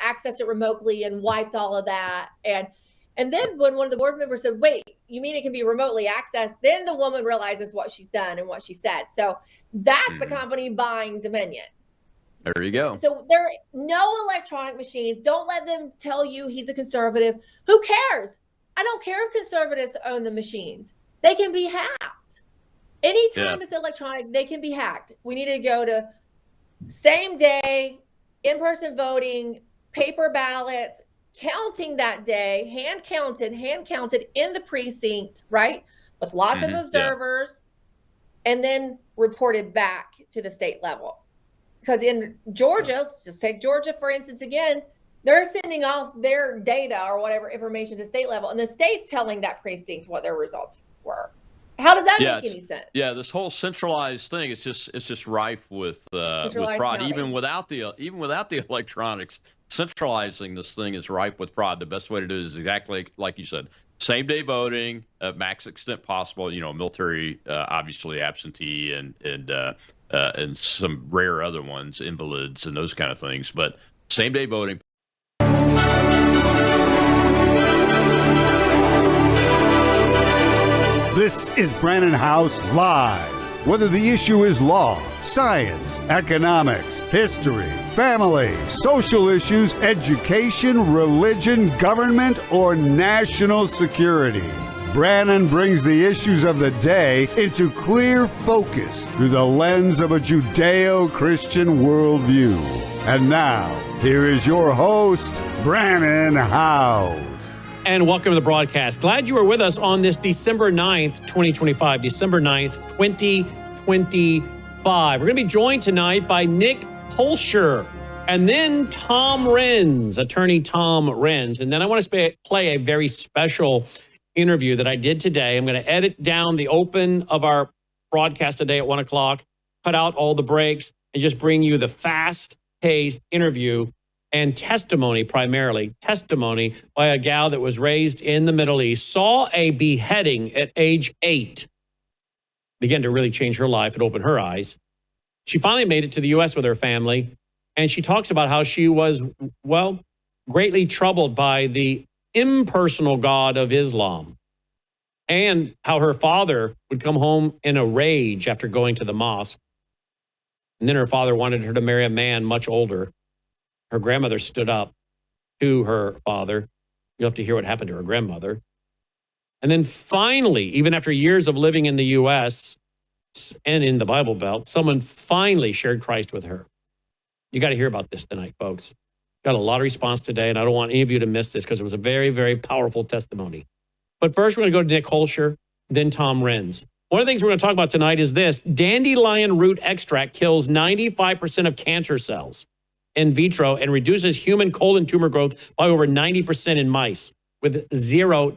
Speaker 4: accessed it remotely and wiped all of that." And then when one of the board members said, "Wait, you mean it can be remotely accessed?" Then the woman realizes what she's done and what she said. So that's the company buying Dominion.
Speaker 3: There you go.
Speaker 4: So there are no electronic machines. Don't let them tell you he's a conservative. Who cares? I don't care if conservatives own the machines. They can be hacked. Anytime it's electronic, they can be hacked. We need to go to same day, in-person voting, paper ballots, counting that day, hand counted in the precinct, right? With lots of observers, and then reported back to the state level. Because in Georgia, let's just take Georgia, for instance, again, they're sending off their data or whatever information to state level, and the state's telling that precinct what their results were. How does that make any sense?
Speaker 3: Yeah, this whole centralized thing is just rife with fraud.
Speaker 4: Counting.
Speaker 3: Even without the electronics, centralizing this thing is rife with fraud. The best way to do it is exactly like you said, same day voting, max extent possible. Military, obviously absentee, and some rare other ones, invalids and those kind of things. But same day voting.
Speaker 15: This is Brannon House Live. Whether the issue is law, science, economics, history, family, social issues, education, religion, government, or national security, Brannon brings the issues of the day into clear focus through the lens of a Judeo-Christian worldview. And now, here is your host, Brannon House.
Speaker 13: And welcome to the broadcast. Glad you are with us on this December 9th, 2025. December 9th, 2025. We're going to be joined tonight by Nick Holscher and then Tom Renz, attorney Tom Renz. And then I want to play a very special interview that I did today. I'm going to edit down the open of our broadcast today at 1 o'clock, cut out all the breaks, and just bring you the fast-paced interview and testimony, primarily testimony by a gal that was raised in the Middle East, saw a beheading at age 8, began to really change her life and open her eyes. She finally made it to the U.S. with her family, and she talks about how she was, greatly troubled by the impersonal God of Islam, and how her father would come home in a rage after going to the mosque. And then her father wanted her to marry a man much older. Her grandmother stood up to her father. You'll have to hear what happened to her grandmother. And then finally, even after years of living in the U.S. and in the Bible Belt, someone finally shared Christ with her. You got to hear about this tonight, folks. Got a lot of response today, and I don't want any of you to miss this because it was a very, very powerful testimony. But first, we're going to go to Nick Holscher, then Tom Renz. One of the things we're going to talk about tonight is this. Dandelion root extract kills 95% of cancer cells in vitro and reduces human colon tumor growth by over 90% in mice with zero